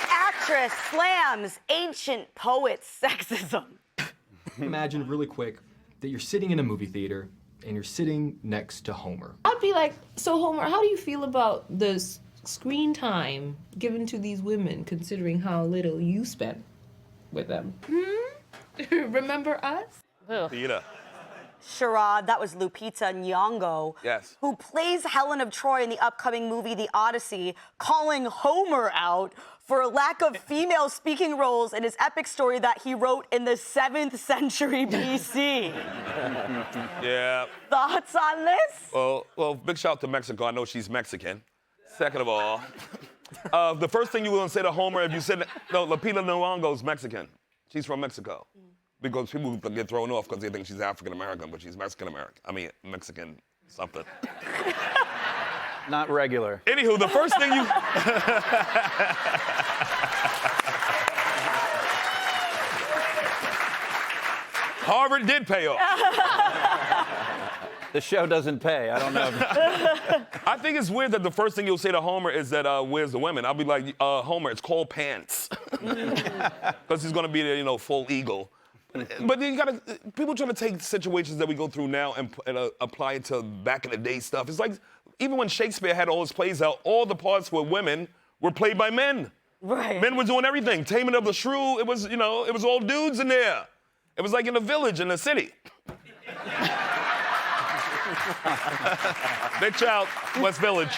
Actress slams ancient poet's sexism. Imagine really quick that you're sitting in a movie theater and you're sitting next to Homer. I'd be like, so Homer, how do you feel about the screen time given to these women, considering how little you spent with them? Remember us? Lupita. Charade, that was Lupita Nyong'o, Yes. who plays Helen of Troy in the upcoming movie The Odyssey, calling Homer out for a lack of female speaking roles in his epic story that he wrote in the 7th century BC. Yeah. Thoughts on this? Well, big shout out to Mexico. I know she's Mexican. Second of all, the first thing you were gonna say to Homer, if you said, no, Lupita Nyong'o's Mexican. She's from Mexico. Because people get thrown off because they think she's African American, but she's Mexican American. I mean, Mexican something. Not regular. Anywho, the first thing you. Harvard did pay off. The show doesn't pay. I don't know. I think it's weird that the first thing you'll say to Homer is that, where's the women? I'll be like, Homer, it's called pants. Because he's gonna be there, full eagle. But you gotta, people try to take situations that we go through now and apply it to back in the day stuff. It's like, even when Shakespeare had all his plays out, all the parts where women were played by men. Right. Men were doing everything. Taming of the Shrew, it was, it was all dudes in there. It was like in a village in the city. Big shout, West Village.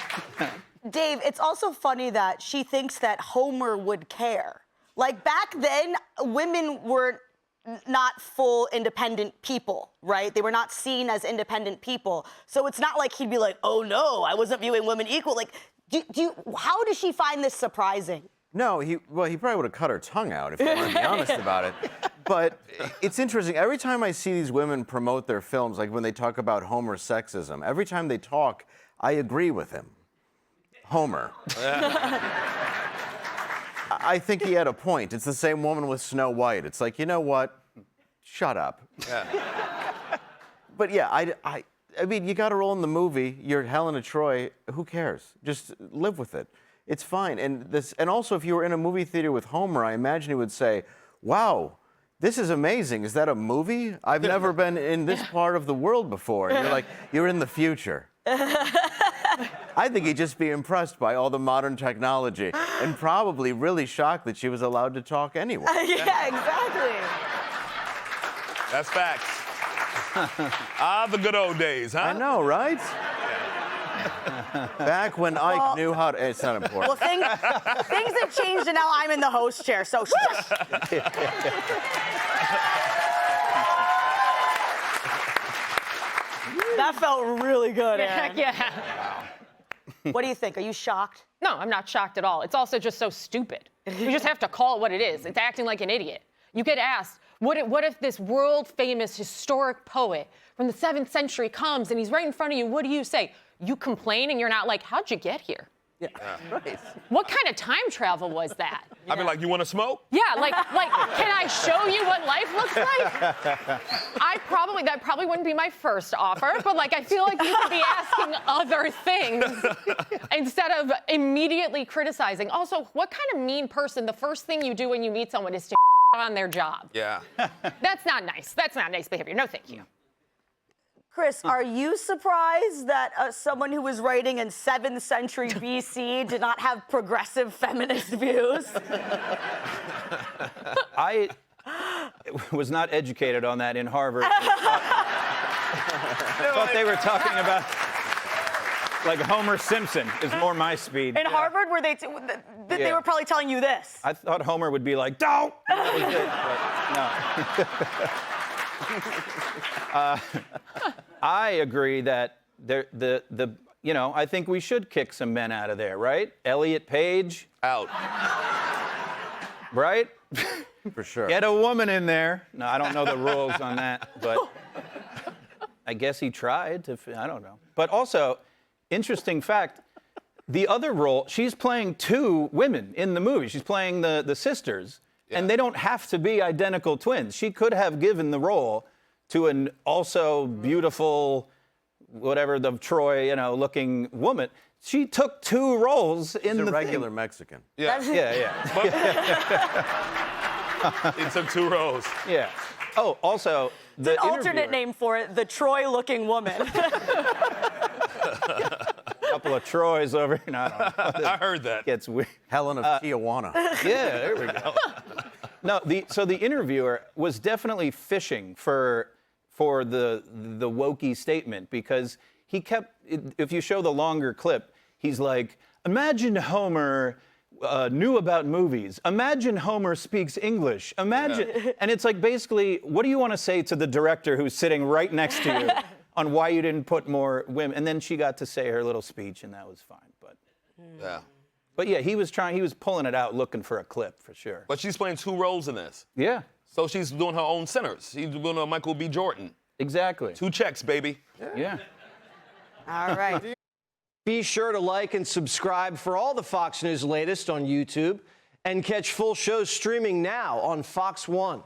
Dave, it's also funny that she thinks that Homer would care. Like, back then, women were not full independent people, right? They were not seen as independent people. So it's not like he'd be like, oh no, I wasn't viewing women equal. Like, how does she find this surprising? No, he probably would have cut her tongue out if I want to be honest about it. But it's interesting. Every time I see these women promote their films, like when they talk about Homer's sexism, every time they talk, I agree with him. Homer. I think he had a point. It's the same woman with Snow White. It's like, you know what? Shut up. Yeah. But yeah, I mean, you got to roll in the movie. You're Helen of Troy. Who cares? Just live with it. It's fine. And also, if you were in a movie theater with Homer, I imagine he would say, "Wow, this is amazing. Is that a movie? I've never been in this part of the world before." And you're like, you're in the future. I think he'd just be impressed by all the modern technology and probably really shocked that she was allowed to talk anyway. Yeah, exactly. That's facts. The good old days, huh? I know, right? Back when Ike knew how to... It's not important. Well, things have changed, and now I'm in the host chair, so shush. That felt really good, Aaron. Yeah. What do you think? Are you shocked? No, I'm not shocked at all. It's also just so stupid. You just have to call it what it is. It's acting like an idiot. You get asked, what if this world-famous historic poet from the 7th century comes and he's right in front of you? What do you say? You complain and you're not like, how'd you get here? Yeah, right. What kind of time travel was that? I'd be like, you want to smoke? Yeah, like, can I show you what life looks like? That probably wouldn't be my first offer, but like, I feel like you could be asking other things instead of immediately criticizing. Also, what kind of mean person, the first thing you do when you meet someone is to on their job? Yeah. That's not nice. That's not nice behavior. No, thank you. Chris, are you surprised that someone who was writing in 7th century BC did not have progressive feminist views? I was not educated on that in Harvard. I thought they were talking about, like, Homer Simpson is more my speed. In Harvard, were they were probably telling you this? I thought Homer would be like, don't! That was it, but no. I agree that I think we should kick some men out of there, right? Elliot Page. Out. Right? For sure. Get a woman in there. No, I don't know the rules on that, but I guess he tried to, I don't know. But also, interesting fact, the other role, she's playing 2 women in the movie. She's playing the sisters, and they don't have to be identical twins. She could have given the role to an also beautiful, whatever, the Troy, looking woman. She took 2 roles in He's the a regular thing. Mexican. Yeah. Yeah. He took 2 rows. Yeah. Oh, also, the Alternate interviewer- name for it, the Troy-looking woman. couple of Troys over here. No, I don't know. I heard that. Gets weird. Helen of Tijuana. Yeah, there we go. No, so the interviewer was definitely fishing for the wokey statement, because he kept, if you show the longer clip, he's like, imagine Homer knew about movies. Imagine Homer speaks English. Imagine, and it's like, basically, what do you want to say to the director who's sitting right next to you on why you didn't put more women? And then she got to say her little speech, and that was fine. But yeah, he was pulling it out, looking for a clip for sure. But she's playing 2 roles in this. Yeah, So she's doing her own Sinners. She's doing a Michael B. Jordan. exactly. 2 checks, baby. Yeah. All right. Be sure to like and subscribe for all the Fox News latest on YouTube, and catch full shows streaming now on Fox One.